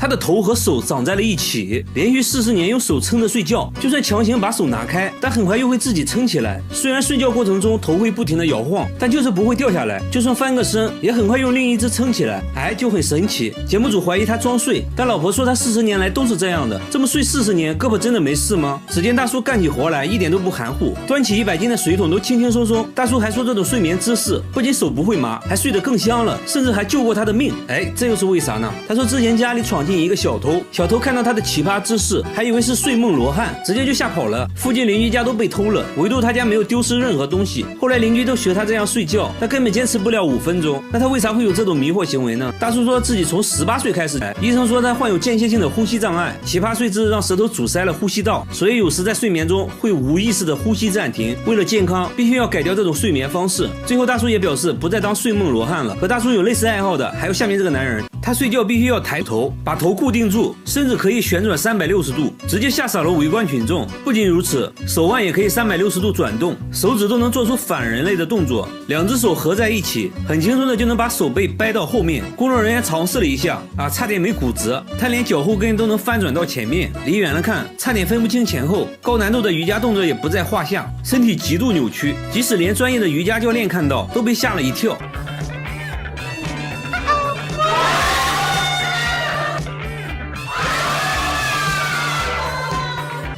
他的头和手长在了一起，连续40年用手撑着睡觉，就算强行把手拿开，但很快又会自己撑起来。虽然睡觉过程中头会不停的摇晃，但就是不会掉下来，就算翻个身，也很快用另一只撑起来，就很神奇。节目组怀疑他装睡，但老婆说他40年来都是这样的，这么睡40年，胳膊真的没事吗？只见大叔干起活来一点都不含糊，端起100斤的水桶都轻轻松松。大叔还说这种睡眠姿势不仅手不会麻，还睡得更香了，甚至还救过他的命。这又是为啥呢？他说之前家里闯进一个小偷，小偷看到他的奇葩姿势，还以为是睡梦罗汉，直接就吓跑了。附近邻居家都被偷了，唯独他家没有丢失任何东西。后来邻居都学他这样睡觉，他根本坚持不了5分钟。那他为啥会有这种迷惑行为呢？大叔说自己从18岁开始，医生说他患有间歇性的呼吸障碍，奇葩睡姿让舌头阻塞了呼吸道，所以有时在睡眠中会无意识的呼吸暂停。为了健康，必须要改掉这种睡眠方式。最后大叔也表示不再当睡梦罗汉了。和大叔有类似爱好的还有下面这个男人，他睡觉必须要抬头，把头固定住，甚至可以旋转360度，直接吓傻了围观群众。不仅如此，手腕也可以360度转动，手指都能做出反人类的动作，2只手合在一起，很轻松的就能把手背掰到后面。工作人员尝试了一下差点没骨折，他连脚后跟都能翻转到前面，离远了看差点分不清前后。高难度的瑜伽动作也不在话下，身体极度扭曲，即使连专业的瑜伽教练看到都被吓了一跳。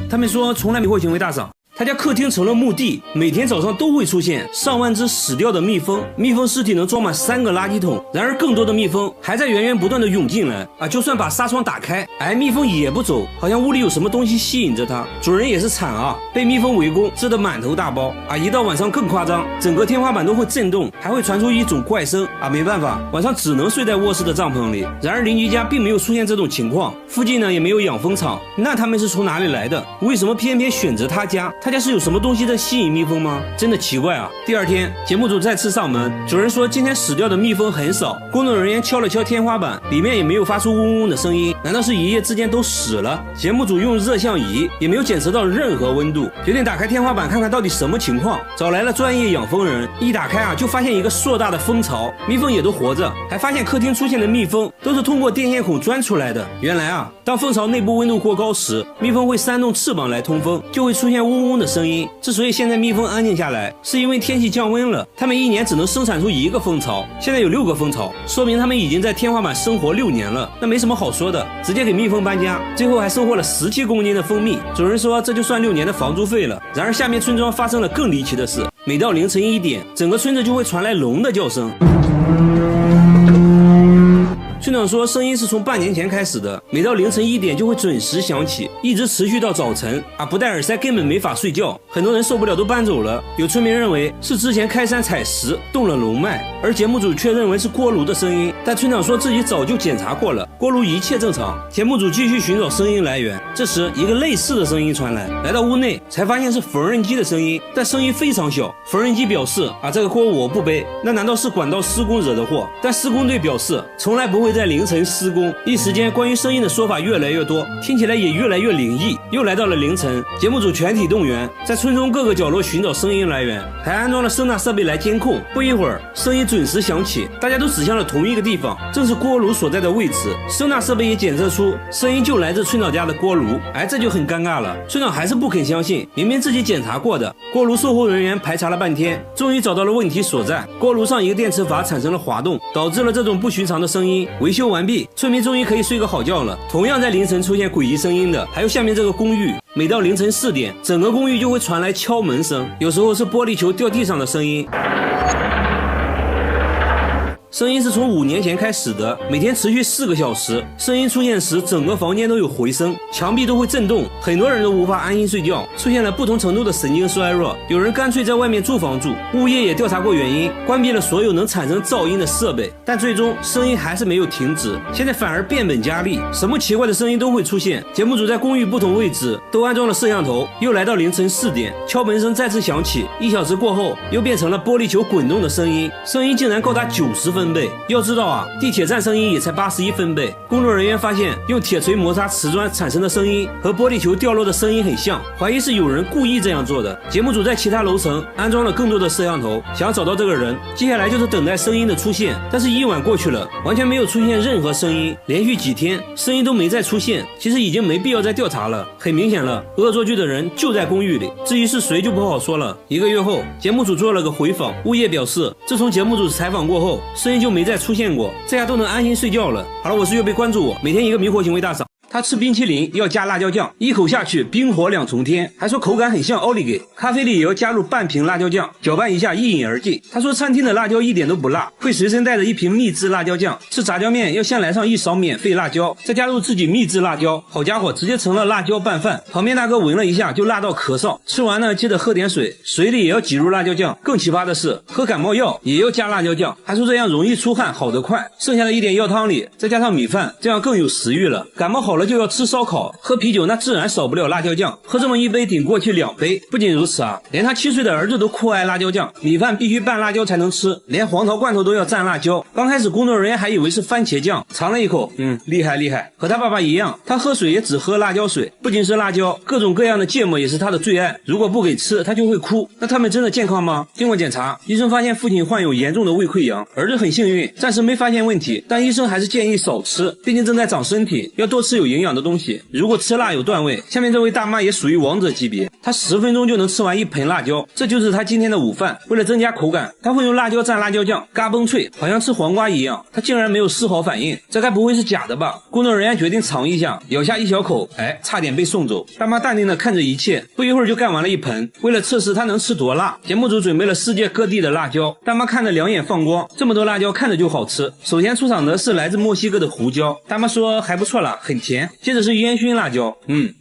他们说从来迷惑行为大赏，他家客厅成了墓地，每天早上都会出现上万只死掉的蜜蜂，蜜蜂尸体能装满3个垃圾桶。然而更多的蜜蜂还在源源不断的涌进来就算把纱窗打开，蜜蜂也不走，好像屋里有什么东西吸引着它。主人也是惨被蜜蜂围攻，蛰得满头大包一到晚上更夸张，整个天花板都会震动，还会传出一种怪声没办法，晚上只能睡在卧室的帐篷里。然而邻居家并没有出现这种情况，附近呢也没有养蜂场，那他们是从哪里来的？为什么偏偏选择他家？他家是有什么东西在吸引蜜蜂吗？真的奇怪第二天节目组再次上门，主人说今天死掉的蜜蜂很少，工作人员敲了敲天花板，里面也没有发出嗡嗡的声音，难道是一夜之间都死了？节目组用热像仪也没有检测到任何温度，决定打开天花板看看到底什么情况。找来了专业养蜂人，一打开就发现一个硕大的蜂巢，蜜蜂也都活着，还发现客厅出现的蜜蜂都是通过电线孔钻出来的。原来当蜂巢内部温度过高时，蜜蜂会扇动翅膀来通风，就会出现嗡嗡的声音。之所以现在蜜蜂安静下来，是因为天气降温了，它们一年只能生产出1个蜂巢，现在有6个蜂巢，说明它们已经在天花板生活6年了。那没什么好说的，直接给蜜蜂搬家，最后还收获了17公斤的蜂蜜。主人说这就算6年的房租费了。然而下面村庄发生了更离奇的事，每到凌晨1点，整个村子就会传来龙的叫声。村长说声音是从半年前开始的，每到凌晨1点就会准时响起，一直持续到早晨不戴耳塞根本没法睡觉，很多人受不了都搬走了。有村民认为是之前开山采石动了龙脉，而节目组却认为是锅炉的声音，但村长说自己早就检查过了，锅炉一切正常。节目组继续寻找声音来源，这时一个类似的声音传来，来到屋内才发现是缝纫机的声音，但声音非常小。缝纫机表示这个锅我不背，那难道是管道施工惹的祸？但施工队表示从来不会在凌晨施工。一时间关于声音的说法越来越多，听起来也越来越灵异。又来到了凌晨，节目组全体动员，在村中各个角落寻找声音来源，还安装了声纳设备来监控。不一会儿声音准时响起，大家都指向了同一个地方，正是锅炉所在的位置。声纳设备也检测出声音就来自村长家的锅炉。这就很尴尬了，村长还是不肯相信，明明自己检查过的。锅炉售后人员排查了半天，终于找到了问题所在，锅炉上一个电磁阀产生了滑动，导致了这种不寻常的声音。维修完毕，村民终于可以睡个好觉了。同样在凌晨出现诡异声音的还有下面这个公寓，每到凌晨4点，整个公寓就会传来敲门声，有时候是玻璃球掉地上的声音。声音是从5年前开始的，每天持续4个小时。声音出现时，整个房间都有回声，墙壁都会震动，很多人都无法安心睡觉，出现了不同程度的神经衰弱。有人干脆在外面租房住。物业也调查过原因，关闭了所有能产生噪音的设备，但最终声音还是没有停止，现在反而变本加厉，什么奇怪的声音都会出现。节目组在公寓不同位置都安装了摄像头。又来到凌晨4点，敲门声再次响起，1小时过后又变成了玻璃球滚动的声音，声音竟然高达90分分贝。要知道啊，地铁站声音也才81分贝。工作人员发现用铁锤摩擦瓷砖产生的声音和玻璃球掉落的声音很像，怀疑是有人故意这样做的。节目组在其他楼层安装了更多的摄像头，想要找到这个人。接下来就是等待声音的出现，但是1晚过去了，完全没有出现任何声音，连续几天声音都没再出现。其实已经没必要再调查了，很明显了，恶作剧的人就在公寓里，至于是谁就不好说了。1个月后，节目组做了个回访，物业表示，自从节目组采访过后，声音就没再出现过，这下都能安心睡觉了。好了，我是岳飞，关注我，每天一个迷惑行为大赏。他吃冰淇淋要加辣椒酱，一口下去冰火两重天，还说口感很像奥利给。咖啡里也要加入半瓶辣椒酱，搅拌一下一饮而尽。他说餐厅的辣椒一点都不辣，会随身带着一瓶秘制辣椒酱。吃炸酱面要先来上1勺免费辣椒，再加入自己秘制辣椒，好家伙，直接成了辣椒拌饭。旁边大哥闻了一下就辣到咳嗽，吃完呢记得喝点水，水里也要挤入辣椒酱。更奇葩的是，喝感冒药也要加辣椒酱，还说这样容易出汗，好得快。剩下的一点药汤里再加上米饭，这样更有食欲了。感冒好了就要吃烧烤，喝啤酒那自然少不了辣椒酱，喝这么一杯顶过去2杯。不仅如此啊，连他7岁的儿子都酷爱辣椒酱，米饭必须拌辣椒才能吃，连黄桃罐头都要蘸辣椒。刚开始工作人员还以为是番茄酱，尝了一口，厉害厉害。和他爸爸一样，他喝水也只喝辣椒水，不仅是辣椒，各种各样的芥末也是他的最爱，如果不给吃他就会哭。那他们真的健康吗？经过检查，医生发现父亲患有严重的胃溃疡，儿子很幸运，暂时没发现问题，但医生还是建议少吃，毕竟正在长身体，要多吃有营养的东西。如果吃辣有段位，下面这位大妈也属于王者级别，她10分钟就能吃完1盆辣椒，这就是她今天的午饭。为了增加口感，她会用辣椒蘸辣椒酱，嘎嘣脆，好像吃黄瓜一样。她竟然没有丝毫反应，这该不会是假的吧？工作人员决定尝一下，咬下一小口，差点被送走。大妈淡定地看着一切，不一会儿就干完了1盆。为了测试她能吃多辣，节目组准备了世界各地的辣椒。大妈看着两眼放光，这么多辣椒看着就好吃。首先出场的是来自墨西哥的胡椒，大妈说还不错啦，很甜。接着是烟熏辣椒，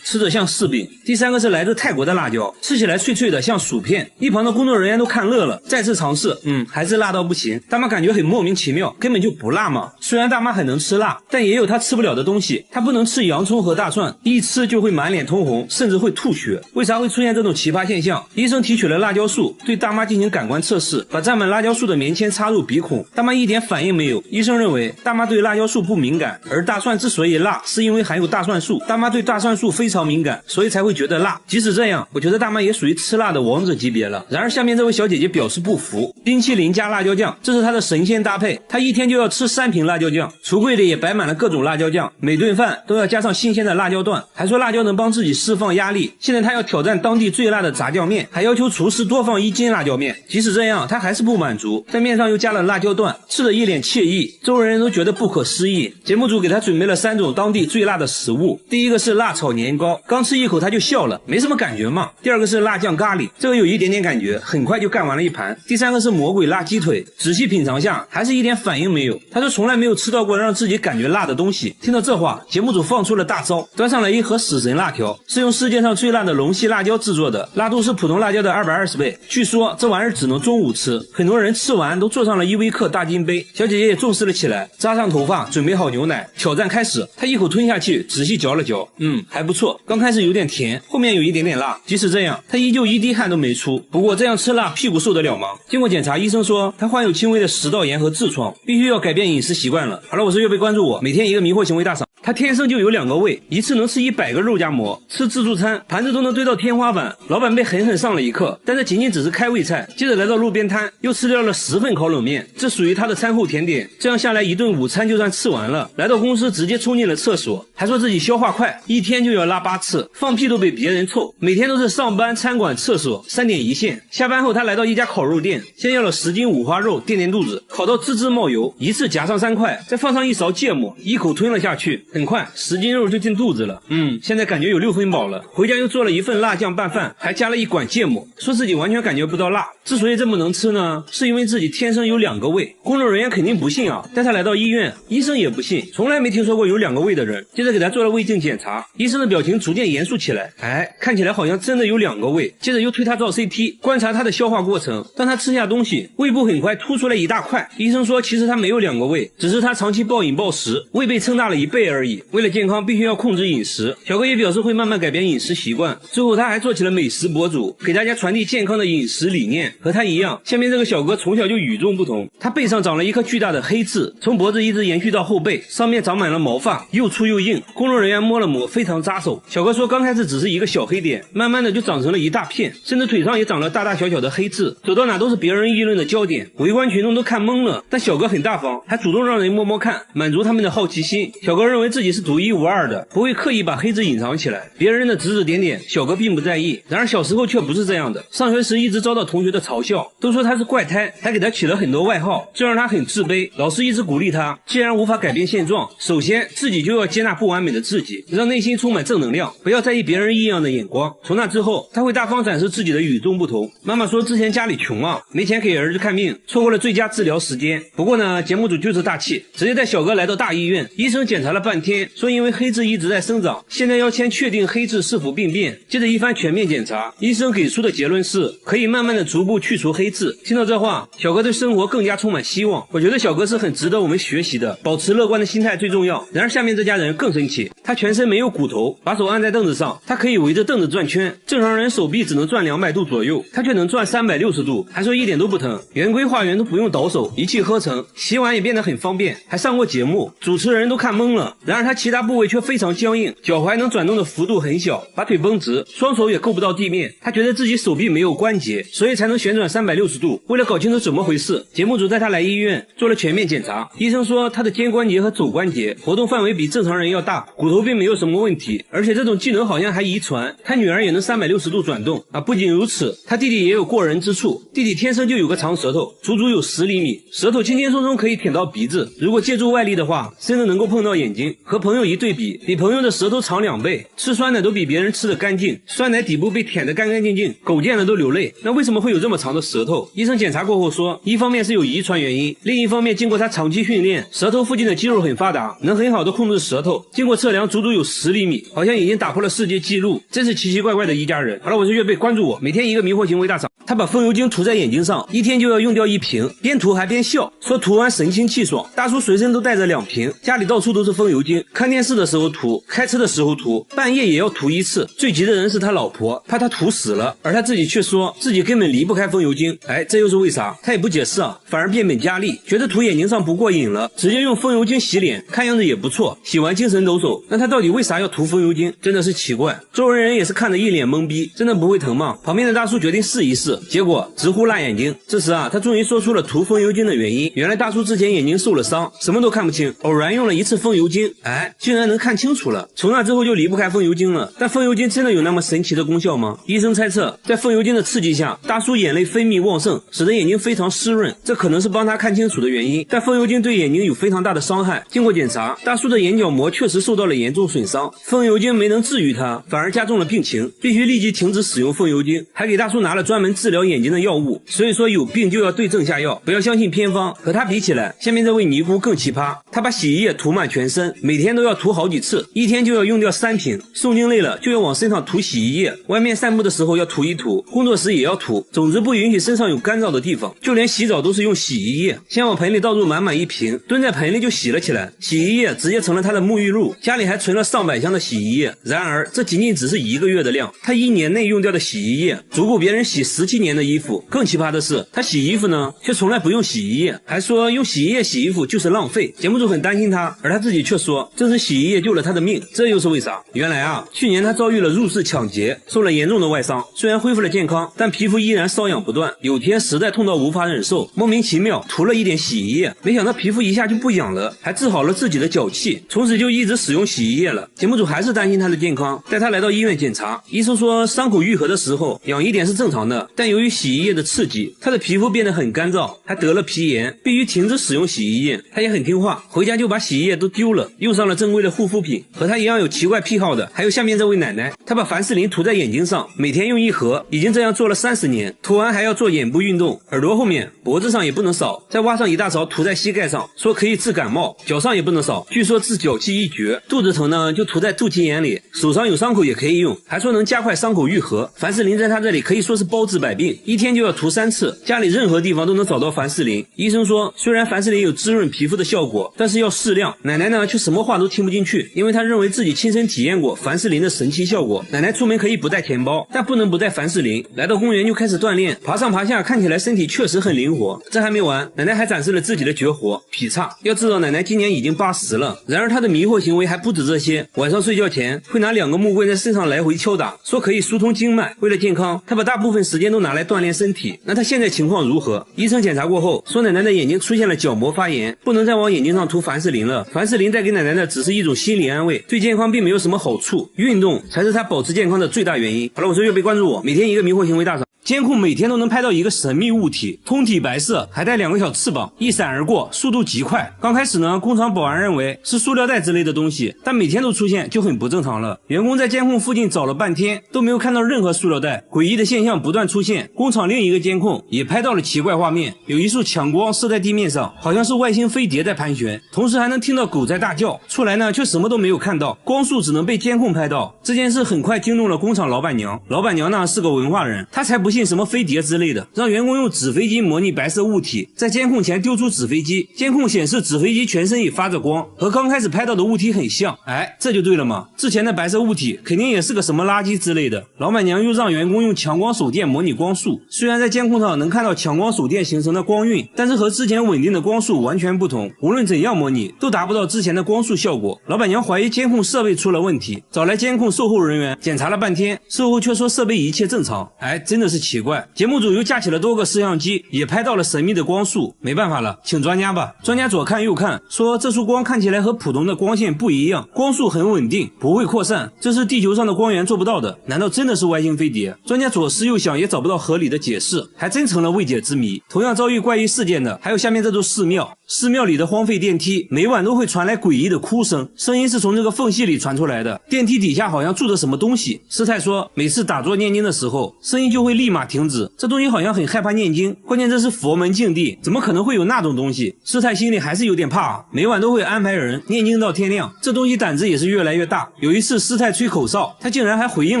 吃着像柿饼。第3个是来自泰国的辣椒，吃起来脆脆的像薯片。一旁的工作人员都看乐了，再次尝试，还是辣到不行。大妈感觉很莫名其妙，根本就不辣嘛。虽然大妈很能吃辣，但也有她吃不了的东西，她不能吃洋葱和大蒜，一吃就会满脸通红，甚至会吐血。为啥会出现这种奇葩现象？医生提取了辣椒素，对大妈进行感官测试，把沾满辣椒素的棉签插入鼻孔，大妈一点反应没有。医生认为大妈对辣椒素不敏感，而大蒜之所以辣，是因为含有大蒜素，大妈对大蒜素非常敏感，所以才会觉得辣。即使这样，我觉得大妈也属于吃辣的王者级别了。然而下面这位小姐姐表示不服，冰淇淋加辣椒酱，这是她的神仙搭配，她一天就要吃3瓶辣椒酱，橱柜里也摆满了各种辣椒酱，每顿饭都要加上新鲜的辣椒段，还说辣椒能帮自己释放压力。现在她要挑战当地最辣的炸酱面，还要求厨师多放1斤辣椒面。即使这样，她还是不满足，在面上又加了辣椒段，吃得一脸惬意，周围人都觉得不可思议。节目组给她准备了3种当地最辣的食物，第一个是辣炒年糕，刚吃一口她就笑了，没什么感觉嘛。第2个是辣酱咖喱，这个有一点点感觉，很快就干完了1盘。第3个是魔鬼辣鸡腿，仔细品尝下还是一点反应没有。她说从来没有吃到过让自己感觉辣的东西。听到这话，节目组放出了大招，端上来一盒死神辣条，是用世界上最辣的龙息辣椒制作的，辣度是普通辣椒的220倍。据说这玩意儿只能中午吃，很多人吃完都坐上了依维柯大金杯。小姐姐也重视了起来，扎上头发，准备好牛奶，挑战开始。她一口吞下去，仔细嚼了嚼，还不错，刚开始有点甜，后面有一点点辣。即使这样，她依旧一滴汗都没出。不过这样吃辣，屁股受得了吗？经过检查，医生说她患有轻微的食道炎和痔疮，必须要改变饮食习惯了。好了，我是岳飞，关注我，每天一个迷惑行为大赏。他天生就有2个胃，一次能吃100个肉夹馍，吃自助餐盘子都能堆到天花板。老板被狠狠上了一课，但这仅仅只是开胃菜。接着来到路边摊，又吃掉了10份烤冷面，这属于他的餐后甜点。这样下来一顿午餐就算吃完了。来到公司直接冲进了厕所，还说自己消化快，一天就要拉8次，放屁都比别人臭。每天都是上班、餐馆、厕所3点一线。下班后他来到一家烤肉店，先要了10斤五花肉垫垫肚子，烤到滋滋冒油，一次夹上3块，再放上1勺芥末，一口吞了下去。很快10斤肉就进肚子了，现在感觉有6分饱了。回家又做了1份辣酱拌饭，还加了1管芥末，说自己完全感觉不到辣。之所以这么能吃呢，是因为自己天生有2个胃。工作人员肯定不信啊，带他来到医院，医生也不信，从来没听说过有2个胃的人。接着给他做了胃镜检查，医生的表情逐渐严肃起来，看起来好像真的有2个胃。接着又推他照 CT， 观察他的消化过程，当他吃下东西，胃部很快凸出来一大块。医生说其实他没有2个胃，只是他长期暴饮暴食，胃被撑大了1倍而已。而已。为了健康，必须要控制饮食。小哥也表示会慢慢改变饮食习惯。最后他还做起了美食博主，给大家传递健康的饮食理念。和他一样，下面这个小哥从小就与众不同，他背上长了一颗巨大的黑痣，从脖子一直延续到后背，上面长满了毛发，又粗又硬，工作人员摸了摸，非常扎手。小哥说刚开始只是一个小黑点，慢慢的就长成了一大片，甚至腿上也长了大大小小的黑痣，走到哪都是别人议论的焦点，围观群众都看懵了。但小哥很大方，还主动让人摸摸看，满足他们的好奇心。小哥认为自己是独一无二的，不会刻意把黑痣隐藏起来，别人的指指点点小哥并不在意。然而小时候却不是这样的，上学时一直遭到同学的嘲笑，都说他是怪胎，还给他起了很多外号，这让他很自卑。老师一直鼓励他，既然无法改变现状，首先自己就要接纳不完美的自己，让内心充满正能量，不要在意别人异样的眼光。从那之后，他会大方展示自己的与众不同。妈妈说之前家里穷啊，没钱给儿子看病，错过了最佳治疗时间。不过呢，节目组就是大气，直接带小哥来到大医院，医生检查了半天，说因为黑痣一直在生长，现在要先确定黑痣是否病变。接着一番全面检查，医生给出的结论是可以慢慢的逐步去除黑痣。听到这话，小哥对生活更加充满希望。我觉得小哥是很值得我们学习的，保持乐观的心态最重要。然而下面这家人更神奇，他全身没有骨头，把手按在凳子上，他可以围着凳子转圈，正常人手臂只能转200度左右，他却能转360度，还说一点都不疼，圆规画圆都不用倒手，一气呵成，洗碗也变得很方便，还上过节目，主持人都看懵了。然而他其他部位却非常僵硬，脚踝能转动的幅度很小，把腿绷直，双手也够不到地面。他觉得自己手臂没有关节，所以才能旋转360度。为了搞清楚怎么回事，节目组带他来医院做了全面检查。医生说他的肩关节和肘关节活动范围比正常人要大，骨头并没有什么问题，而且这种技能好像还遗传，他女儿也能360度转动啊！不仅如此，他弟弟也有过人之处，弟弟天生就有个长舌头，足足有10厘米，舌头轻轻松松可以舔到鼻子，如果借助外力的话，甚至能够碰到眼睛。和朋友一对比，比朋友的舌头长2倍，吃酸奶都比别人吃得干净，酸奶底部被舔得干干净净，狗见了都流泪。那为什么会有这么长的舌头？医生检查过后说，一方面是有遗传原因，另一方面经过他长期训练，舌头附近的肌肉很发达，能很好的控制舌头，经过测量足足有10厘米，好像已经打破了世界纪录，真是奇奇怪怪的一家人。好了，我是岳贝，关注我，每天一个迷惑行为大赏。他把风油精涂在眼睛上，一天就要用掉1瓶，边涂还边笑，说涂完神清气爽。大叔随身都带着2瓶，家里到处都是风油精，看电视的时候涂，开车的时候涂，半夜也要涂1次。最急的人是他老婆，怕他涂死了，而他自己却说自己根本离不开风油精。这又是为啥？他也不解释啊，反而变本加厉，觉得涂眼睛上不过瘾了，直接用风油精洗脸，看样子也不错，洗完精神抖擞。那他到底为啥要涂风油精？真的是奇怪。周围人也是看着一脸懵逼，真的不会疼吗？旁边的大叔决定试一试，结果直呼辣眼睛。这时啊，他终于说出了涂风油精的原因。原来大叔之前眼睛受了伤，什么都看不清，偶然用了1次风油精，竟然能看清楚了。从那之后就离不开风油精了。但风油精真的有那么神奇的功效吗？医生猜测，在风油精的刺激下，大叔眼泪分泌旺盛，使得眼睛非常湿润，这可能是帮他看清楚的原因。但风油精对眼睛有非常大的伤害。经过检查，大叔的眼角膜确实受到了严重损伤，风油精没能治愈他，反而加重了病情，必须立即停止使用风油精，还给大叔拿了专门治疗眼睛的药物。所以说有病就要对症下药，不要相信偏方。和他比起来，下面这位尼姑更奇葩，他把洗衣液涂满全身，每天都要涂好几次，一天就要用掉3瓶。诵经累了就要往身上涂洗衣液，外面散步的时候要涂一涂，工作时也要涂，总之不允许身上有干燥的地方。就连洗澡都是用洗衣液，先往盆里倒入满1瓶，蹲在盆里就洗了起来，洗衣液直接成了他的沐浴露，家里还存了上百箱的洗衣液。然而这仅仅只是1个月的量，他1年内用掉的洗衣液足够别人洗17年的衣服。更奇葩的是，他洗衣服呢却从来不用洗衣液，还说用洗衣液洗衣服就是浪费。节目组很担心他，而他自己却说正是洗衣液救了他的命。这又是为啥？原来啊，去年他遭遇了入室抢劫，受了严重的外伤，虽然恢复了健康，但皮肤依然瘙痒不断。有天实在痛到无法忍受，莫名其妙涂了一点洗衣液，没想到皮肤一下就不痒了，还治好了自己的脚气，从此就一直使用洗衣液了。节目组还是担心他的健康，带他来到医院检查。医生说伤口愈合的时候痒一点是正常的，但由于洗衣液的刺激，他的皮肤变得很干燥，还得了皮炎，必须停止使用洗衣液。他也很听话，回家就把洗衣液都丢了，用上了正规的护肤品。和他一样有奇怪癖好的还有下面这位奶奶，她把凡士林涂在眼睛上，每天用1盒，已经这样做了30年，涂完还要做眼部运动，耳朵后面脖子上也不能少，再挖上一大勺涂在膝盖上，说可以治感冒，脚上也不能少，据说治脚气一绝。肚子疼呢就涂在肚脐眼里，手上有伤口也可以用，还说能加快伤口愈合。凡士林在他这里可以说是包治百百病，一天就要涂3次，家里任何地方都能找到凡士林。医生说，虽然凡士林有滋润皮肤的效果，但是要适量。奶奶呢却什么话都听不进去，因为她认为自己亲身体验过凡士林的神奇效果。奶奶出门可以不带钱包，但不能不带凡士林。来到公园就开始锻炼，爬上爬下，看起来身体确实很灵活。这还没完，奶奶还展示了自己的绝活劈叉。要知道奶奶今年已经80了，然而她的迷惑行为还不止这些。晚上睡觉前会拿2个木棍在身上来回敲打，说可以疏通经脉。为了健康，她把大部分时间都拿来锻炼身体。那她现在情况如何？医生检查过后说，奶奶的眼睛出现了角膜发炎，不能再往眼睛上涂凡士林了。凡士林带给奶奶的只是一种心理安慰，对健康并没有什么好处。运动才是她保持健康的最大原因。好了，我是岳飞，关注我，每天一个迷惑行为大赏。监控每天都能拍到一个神秘物体，通体白色，还带2个小翅膀，一闪而过，速度极快。刚开始呢，工厂保安认为是塑料袋之类的东西，但每天都出现就很不正常了。员工在监控附近找了半天，都没有看到任何塑料袋。诡异的现象不断出现，工厂另一个监控也拍到了奇怪画面，有一束强光射在地面上，好像是外星飞碟在盘旋，同时还能听到狗在大叫。出来呢，却什么都没有看到，光束只能被监控拍到。这件事很快惊动了工厂老板娘，老板娘呢是个文化人，她才不信什么飞碟之类的，让员工用纸飞机模拟白色物体，在监控前丢出纸飞机，监控显示纸飞机全身也发着光，和刚开始拍到的物体很像。这就对了嘛，之前的白色物体肯定也是个什么垃圾之类的。老板娘又让员工用强光手电模拟光束，虽然在监控上能看到强光手电形成的光晕，但是和之前稳定的光束完全不同，无论怎样模拟都达不到之前的光束效果。老板娘怀疑监控设备出了问题，找来监控售后人员检查了半天，售后却说设备一切正常。真的是奇怪。节目组又架起了多个摄像机，也拍到了神秘的光束。没办法了，请专家吧。专家左看右看，说这束光看起来和普通的光线不一样，光束很稳定，不会扩散，这是地球上的光源做不到的。难道真的是外星飞碟？专家左思右想也找不到合理的解释，还真成了未解之谜。同样遭遇怪异事件的还有下面这座寺庙。寺庙里的荒废电梯每晚都会传来诡异的哭声，声音是从这个缝隙里传出来的。电梯底下好像住着什么东西。师太说，每次打坐念经的时候，声音就会立马停止。这东西好像很害怕念经，关键这是佛门净地，怎么可能会有那种东西？师太心里还是有点怕，每晚都会安排人念经到天亮。这东西胆子也是越来越大。有一次师太吹口哨，他竟然还回应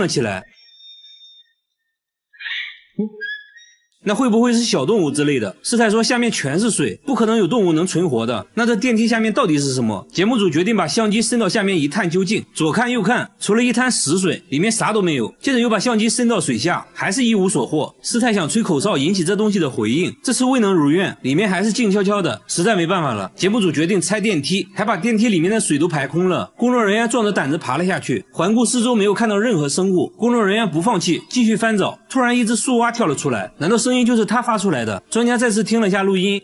了起来。那会不会是小动物之类的？师太说下面全是水，不可能有动物能存活的。那这电梯下面到底是什么？节目组决定把相机伸到下面一探究竟。左看右看，除了一滩死水，里面啥都没有。接着又把相机伸到水下，还是一无所获。师太想吹口哨引起这东西的回应，这次未能如愿，里面还是静悄悄的，实在没办法了。节目组决定拆电梯，还把电梯里面的水都排空了。工作人员壮着胆子爬了下去，环顾四周没有看到任何生物。工作人员不放弃，继续翻找。突然一只树蛙跳了出来，难道声音就是他发出来的？专家再次听了下录音，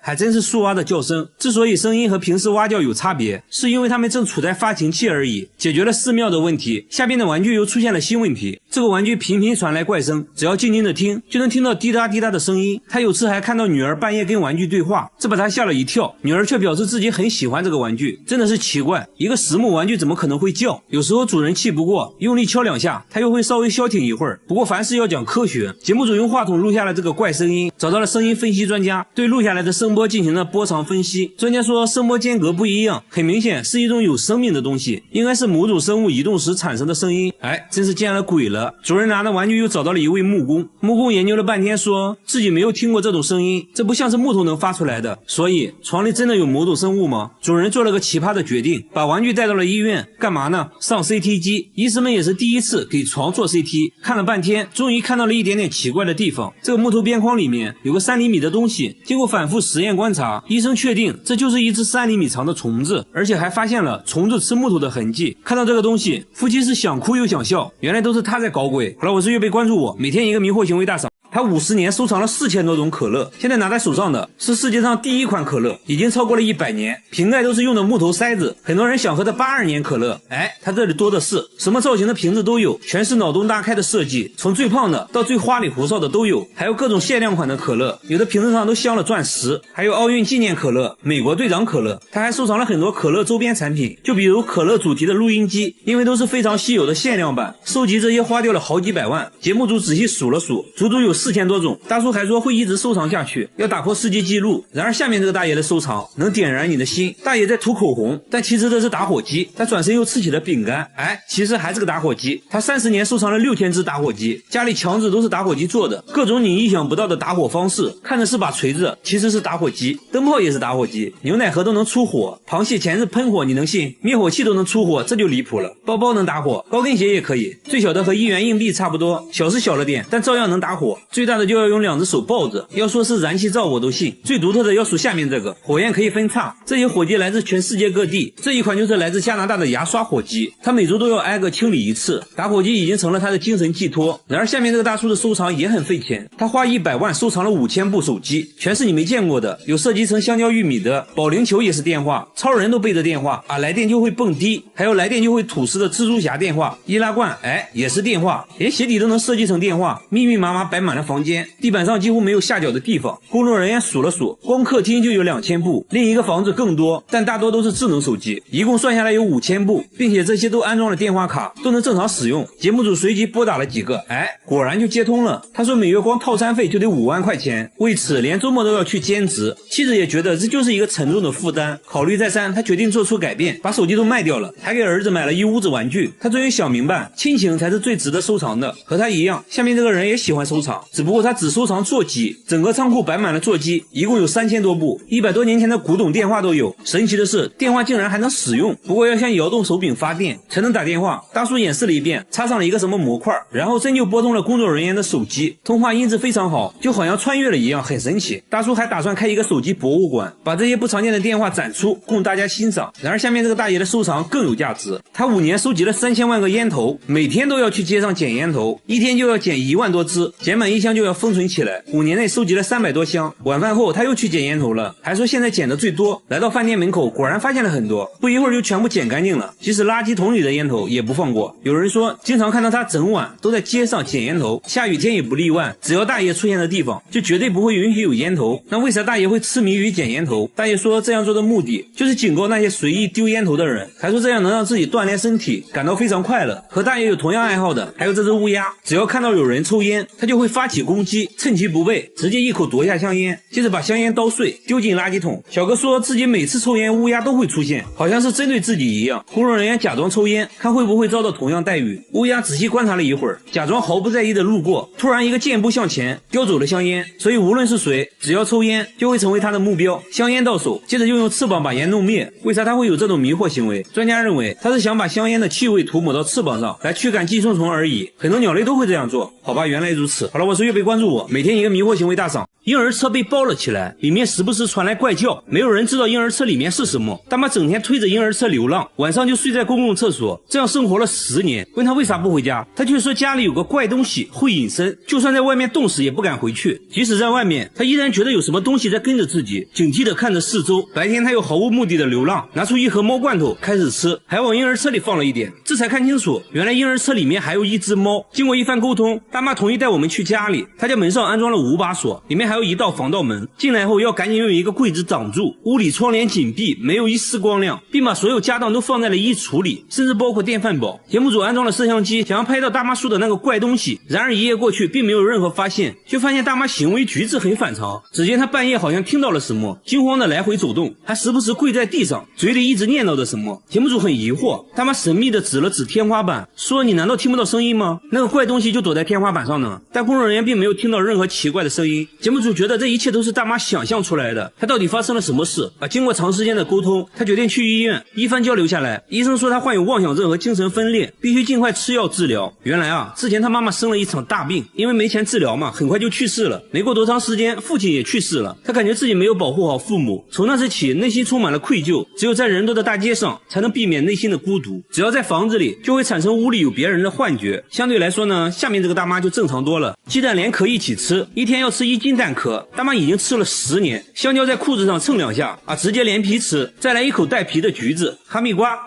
还真是树蛙的叫声。之所以声音和平时蛙叫有差别，是因为它们正处在发情期而已。解决了寺庙的问题，下边的玩具又出现了新问题。这个玩具频频传来怪声，只要静静的听，就能听到滴答滴答的声音。他有次还看到女儿半夜跟玩具对话，这把他吓了一跳。女儿却表示自己很喜欢这个玩具，真的是奇怪，一个实木玩具怎么可能会叫？有时候主人气不过，用力敲2下，它又会稍微消停一会儿。不过凡事要讲科学，节目组用话筒录下了这个怪声音，找到了声音分析专家，对录下来的声波进行了波长分析。专家说声波间隔不一样，很明显是一种有生命的东西，应该是某种生物移动时产生的声音。真是见了鬼了。主人拿的玩具又找到了一位木工，木工研究了半天，说自己没有听过这种声音，这不像是木头能发出来的。所以床里真的有某种生物吗？主人做了个奇葩的决定，把玩具带到了医院。干嘛呢？上 CT 机。医生们也是第一次给床做 CT， 看了半天，终于看到了一点点奇怪的地方。这个木头边框里面有个3厘米的东西，经过反复实验观察，医生确定这就是一只3厘米长的虫子，而且还发现了虫子吃木头的痕迹。看到这个东西，夫妻是想哭又想笑，原来都是他在搞鬼。好了，我是岳飞，关注我，每天一个迷惑行为大赏。他50年收藏了4000多种可乐，现在拿在手上的是世界上第1款可乐，已经超过了100年，瓶盖都是用的木头塞子。很多人想喝的82年可乐，他这里多的是，什么造型的瓶子都有，全是脑洞大开的设计，从最胖的到最花里胡哨的都有，还有各种限量款的可乐，有的瓶子上都镶了钻石，还有奥运纪念可乐、美国队长可乐。他还收藏了很多可乐周边产品，就比如可乐主题的录音机，因为都是非常稀有的限量版，收集这些花掉了好几百万。节目组仔细数了数，足足有4000多种。大叔还说会一直收藏下去，要打破世界纪录。然而下面这个大爷的收藏能点燃你的心。大爷在涂口红，但其实这是打火机。他转身又吃起了饼干，其实还是个打火机。他30年收藏了6000只打火机，家里墙纸都是打火机做的，各种你意想不到的打火方式。看着是把锤子，其实是打火机。灯泡也是打火机，牛奶盒都能出火，螃蟹钳子喷火你能信？灭火器都能出火，这就离谱了。包包能打火，高跟鞋也可以，最小的和1元硬币差不多，小是小了点，但照样能打火。最大的就要用2只手抱着，要说是燃气灶我都信。最独特的要数下面这个，火焰可以分叉。这些火机来自全世界各地，这一款就是来自加拿大的牙刷火机，他每周都要挨个清理一次。打火机已经成了他的精神寄托。然而下面这个大叔的收藏也很费钱，他花100万收藏了5000部手机，全是你没见过的，有设计成香蕉玉米的，保龄球也是电话，超人都背着电话来电就会蹦迪，还有来电就会吐丝的蜘蛛侠电话，易拉罐也是电话，连鞋底都能设计成电话，密密麻麻摆满了房间，地板上几乎没有下脚的地方。工作人员数了数，光客厅就有2000部，另一个房子更多，但大多都是智能手机，一共算下来有5000部，并且这些都安装了电话卡，都能正常使用。节目组随即拨打了几个，果然就接通了。他说每月光套餐费就得5万块钱，为此连周末都要去兼职。妻子也觉得这就是一个沉重的负担，考虑再三，他决定做出改变，把手机都卖掉了，还给儿子买了一屋子玩具。他终于想明白，亲情才是最值得收藏的。和他一样，下面这个人也喜欢收藏，只不过他只收藏座机，整个仓库摆满了座机，一共有3000多部，100多年前的古董电话都有。神奇的是，电话竟然还能使用，不过要像摇动手柄发电才能打电话。大叔演示了一遍，插上了一个什么模块，然后真就拨通了工作人员的手机，通话音质非常好，就好像穿越了一样，很神奇。大叔还打算开一个手机博物馆，把这些不常见的电话展出，供大家欣赏。然而下面这个大爷的收藏更有价值，他5年收集了3000万个烟头，每天都要去街上捡烟头，一天就要捡1万多支，捡满1箱就要封存起来。5年内收集了300多箱。晚饭后他又去捡烟头了，还说现在捡的最多。来到饭店门口，果然发现了很多，不一会儿就全部捡干净了，即使垃圾桶里的烟头也不放过。有人说经常看到他整晚都在街上捡烟头，下雨天也不例外，只要大爷出现的地方就绝对不会允许有烟头。那为啥大爷会痴迷于捡烟头？大爷说这样做的目的就是警告那些随意丢烟头的人，还说这样能让自己锻炼身体，感到非常快乐。和大爷有同样爱好的还有这只乌鸦，只要看到有人抽烟，他就会发起攻击，趁其不备直接一口夺下香烟，接着把香烟捣碎丢进垃圾桶。小哥说自己每次抽烟乌鸦都会出现，好像是针对自己一样。工作人员假装抽烟，看会不会遭到同样待遇。乌鸦仔细观察了一会儿，假装毫不在意的路过，突然一个箭步向前叼走了香烟。所以无论是谁，只要抽烟就会成为他的目标。香烟到手，接着又用翅膀把烟弄灭。为啥他会有这种迷惑行为？专家认为他是想把香烟的气味涂抹到翅膀上来驱赶寄生虫而已。很多鸟类都会这样做。好吧，原来如此。好了，我是月贝，关注我，每天一个迷惑行为大赏。婴儿车被包了起来，里面时不时传来怪叫，没有人知道婴儿车里面是什么。大妈整天推着婴儿车流浪，晚上就睡在公共厕所，这样生活了10年。问他为啥不回家，他却说家里有个怪东西会隐身，就算在外面冻死也不敢回去。即使在外面，他依然觉得有什么东西在跟着自己，警惕地看着四周。白天他又毫无目的的流浪，拿出一盒猫罐头开始吃，还往婴儿车里放了一点，这才看清楚，原来婴儿车里面还有一只猫。经过一番沟通，大妈同意带我们去家里，他家门上安装了5把锁，里面还有一道防盗门，进来后要赶紧用一个柜子挡住，屋里窗帘紧闭，没有一丝光亮，并把所有家当都放在了衣橱里，甚至包括电饭煲。节目组安装了摄像机，想要拍到大妈说的那个怪东西，然而一夜过去并没有任何发现，就发现大妈行为举止很反常。只见她半夜好像听到了什么，惊慌的来回走动，还时不时跪在地上，嘴里一直念叨着什么。节目组很疑惑，大妈神秘的指了指天花板，说你难道听不到声音吗？那个怪东西就躲在天花板上呢。但工作人员并没有听到任何奇怪的声音。节目组觉得这一切都是大妈想象出来的，她到底发生了什么事？经过长时间的沟通，她决定去医院。一番交流下来，医生说她患有妄想症和精神分裂，必须尽快吃药治疗。原来之前她妈妈生了一场大病，因为没钱治疗嘛，很快就去世了。没过多长时间，父亲也去世了，她感觉自己没有保护好父母，从那时起内心充满了愧疚，只有在人多的大街上才能避免内心的孤独，只要在房子里就会产生屋里有别人的幻觉。相对来说呢，下面这个大妈就正常多了，鸡蛋连壳一起吃，一天要吃1斤蛋壳，大妈已经吃了10年。香蕉在裤子上蹭2下直接连皮吃，再来一口带皮的橘子。哈密瓜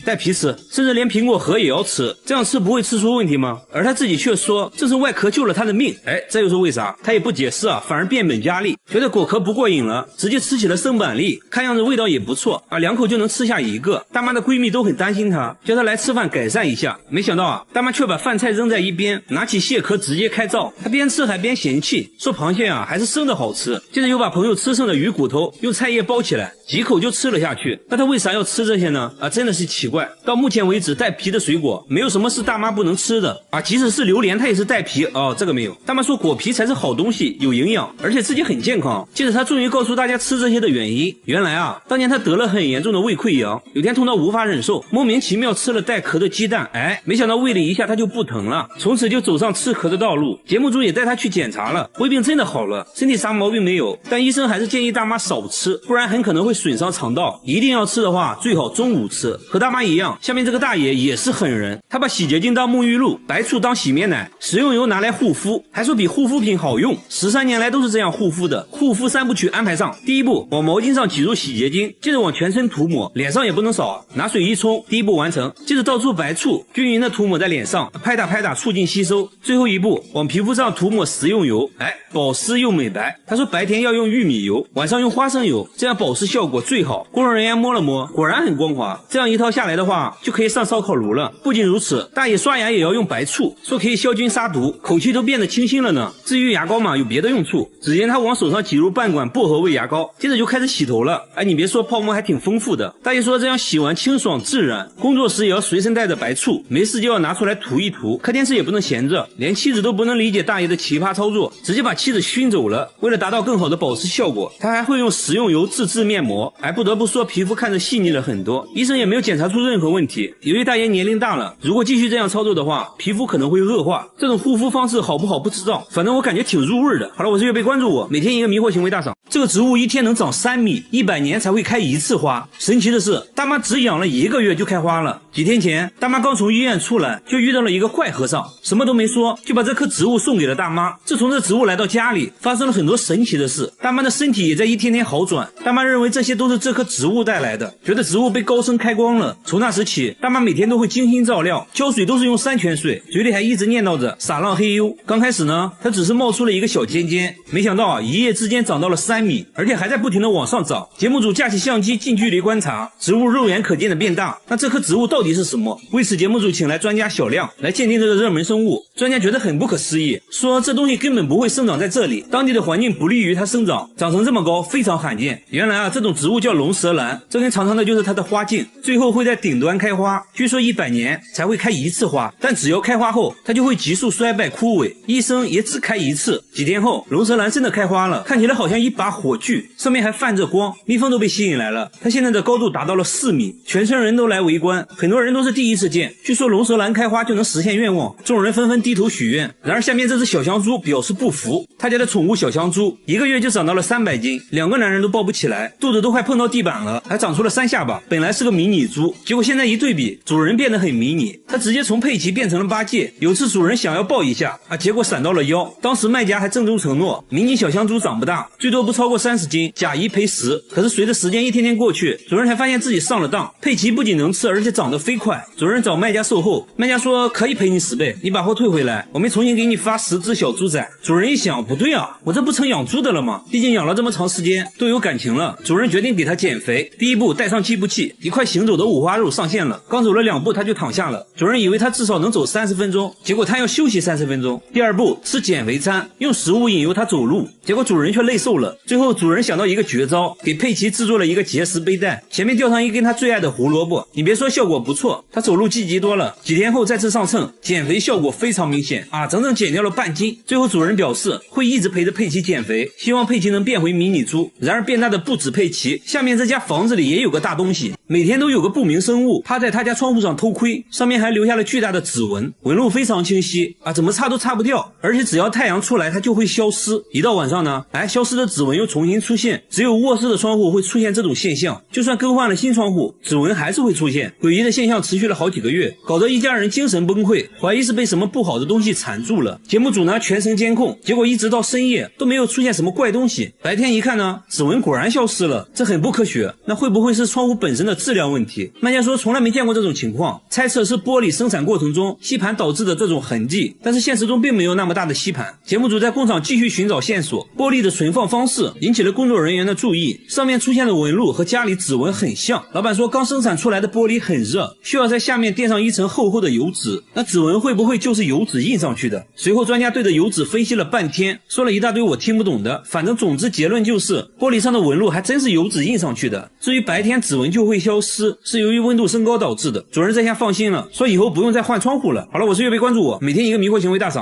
带皮吃，甚至连苹果核也要吃，这样吃不会吃出问题吗？而他自己却说这是外壳救了他的命。这又是为啥？他也不解释反而变本加厉，觉得果壳不过瘾了，直接吃起了生板栗，看样子味道也不错2口就能吃下1个。大妈的闺蜜都很担心她，叫她来吃饭改善一下，没想到大妈却把饭菜扔在一边，拿起蟹壳直接开灶。他边吃还边嫌弃，说螃蟹啊还是生的好吃。接着又把朋友吃剩的鱼骨头用菜叶包起来，几口就吃了下去。那他为啥要吃这些呢？真的是奇怪。到目前为止，带皮的水果没有什么是大妈不能吃的即使是榴莲，它也是带皮这个没有。大妈说果皮才是好东西，有营养，而且自己很健康。接着他终于告诉大家吃这些的原因。原来当年他得了很严重的胃溃疡，有天痛到无法忍受，莫名其妙吃了带壳的鸡蛋，没想到胃里一下他就不疼了，从此就走上吃壳的道路。节目组也带他去检查了，胃病真的好了，身体啥毛病没有，但医生还是建议大妈少吃，不然很可能会损伤肠道。一定要吃的话，最好中午吃。和大妈一样，下面这个大爷也是狠人，他把洗洁精当沐浴露，白醋当洗面奶，食用油拿来护肤，还说比护肤品好用。13年来都是这样护肤的。护肤3部曲安排上，第一步往毛巾上挤入洗洁精，接着往全身涂抹，脸上也不能少，拿水一冲，第一步完成。接着倒出白醋，均匀的涂抹在脸上，拍打促进吸收。最后一步往皮肤上涂抹食用油，保湿又美白。他说白天要用玉米油，晚上用花生油，这样保湿效果最好。工作人员摸了摸，果然很光滑。这样一套下来的话，就可以上烧烤炉了。不仅如此，大爷刷牙也要用白醋，说可以消菌杀毒，口气都变得清新了呢。至于牙膏嘛，有别的用处。只见他往手上挤入半管薄荷味牙膏，接着就开始洗头了。你别说，泡沫还挺丰富的。大爷说这样洗完清爽自然，工作时也要随身带着白醋，没事就要拿出来涂一涂。看电视也不能闲着，连妻子都不能理解大爷的奇葩操作，直接把妻子熏走了。为了达到更好的保湿效果，他还会用食用油自制面膜。不得不说皮肤看着细腻了很多，医生也没有检查出任何问题。由于大爷年龄大了，如果继续这样操作的话，皮肤可能会恶化。这种护肤方式好不好不知道，反正我感觉挺入味的。好了，我是月贝，关注我，每天一个迷惑行为大赏。这个植物一天能长3米，100年才会开1次花。神奇的是，大妈只养了1个月就开花了。几天前，大妈刚从医院出来，就遇到了一个坏和尚，什么都没说，就把这棵植物送给了大妈。自从这植物来到家里，发生了很多神奇的事，大妈的身体也在一天天好转。大妈认为这些都是这棵植物带来的，觉得植物被高僧开光了。从那时起，大妈每天都会精心照料，浇水都是用山泉水，嘴里还一直念叨着撒浪嘿呦。刚开始呢，它只是冒出了一个小尖尖，没想到一夜之间长到了3米，而且还在不停的往上涨。节目组架起相机近距离观察，植物肉眼可见的变大。那这棵植物到底是什么？为此节目组请来专家小亮来鉴定这个热门生物。专家觉得很不可思议，说这东西根本不会生长在这里，当地的环境不利于它生长，长成这么高非常罕见。原来这种植物叫龙舌兰，这根长长的就是它的花茎，最后会在顶端开花，据说100年才会开1次花，但只要开花后它就会急速衰败枯萎，一生也只开1次。几天后，龙舌兰真的开花了，看起来好像一把火炬，上面还泛着光，蜜蜂都被吸引来了。它现在的高度达到了4米，全村人都来围观，很多人都是第一次见。据说龙舌兰开花就能实现愿望，众人纷纷低头许愿。然而下面这只小香猪表示不服，他家的宠物小香猪1个月就长到了300斤，2个男人都抱不起来，肚子都快碰到地板了，还长出了3下巴。本来是个迷你猪，结果现在一对比，主人变得很迷你，他直接从佩奇变成了八戒。有次主人想要抱一下结果闪到了腰，当时卖家还郑重承诺，迷你小香猪长不大，最多不超过30斤，假一赔10。可是随着时间一天天过去，主人才发现自己上了当，佩奇不仅能吃，而且长得飞快。主人找卖家售后，卖家说可以赔你10倍，你把货退回来，我们重新给你发10只小猪仔。主人一想，不对啊，我这不成养猪的了吗？毕竟养了这么长时间，都有感情了。主人决定给他减肥，第一步带上计步器，一块行走的五花肉上线了，刚走了2步他就躺下了。主人以为他至少能走30分钟，结果他要休息30分钟。第2步吃减肥餐，用食物引诱他走路，结果主人却累瘦了。最后主人想到一个绝招，给佩奇制作了一个结实背带，前面吊上一根他最爱的胡萝卜。你别说，效果不错，他走路积极多了。几天后再次上秤，减肥效果非常明显整整减掉了半斤。最后主人表示会一直陪着佩奇减肥，希望佩奇能变回迷你猪。然而变大的不止佩奇，下面这家房子里也有个大东西，每天都有个不明生物趴在他家窗户上偷窥，上面还留下了巨大的指纹，纹路非常清晰怎么擦都擦不掉，而且只要太阳出来它就会消失。一到晚上呢，消失的指纹又重新出现，只有卧室的窗户会出现这种现象，就算更换了新窗户，指纹还是会出现。诡异的现象持续了好几个月，搞得一家人精神崩溃，怀疑是被什么不好的东西缠住了。节目组呢全程监控，结果一直到深夜都没有出现什么怪东西。白天一看呢，指纹果然消失了，这很不科学。那会不会是窗户本身的质量问题？卖家说从来没见过这种情况，猜测是玻璃生产过程中吸盘导致的这种痕迹，但是现实中并没有那么大的吸盘。节目组在工厂继续寻找线索，玻璃的存放方式引起了工作人员的注意，上面出现的纹路和家里指纹很像。老板说刚生产出来的玻璃很热，需要在下面垫上一层厚厚的油纸，那指纹会不会就是油纸印上去的？随后专专家对着油纸分析了半天，说了一大堆我听不懂的，反正总之结论就是玻璃上的纹路还真是油纸印上去的。至于白天指纹就会消失，是由于温度升高导致的。主人这下放心了，说以后不用再换窗户了。好了，我是岳飞，关注我，每天一个迷惑行为大赏。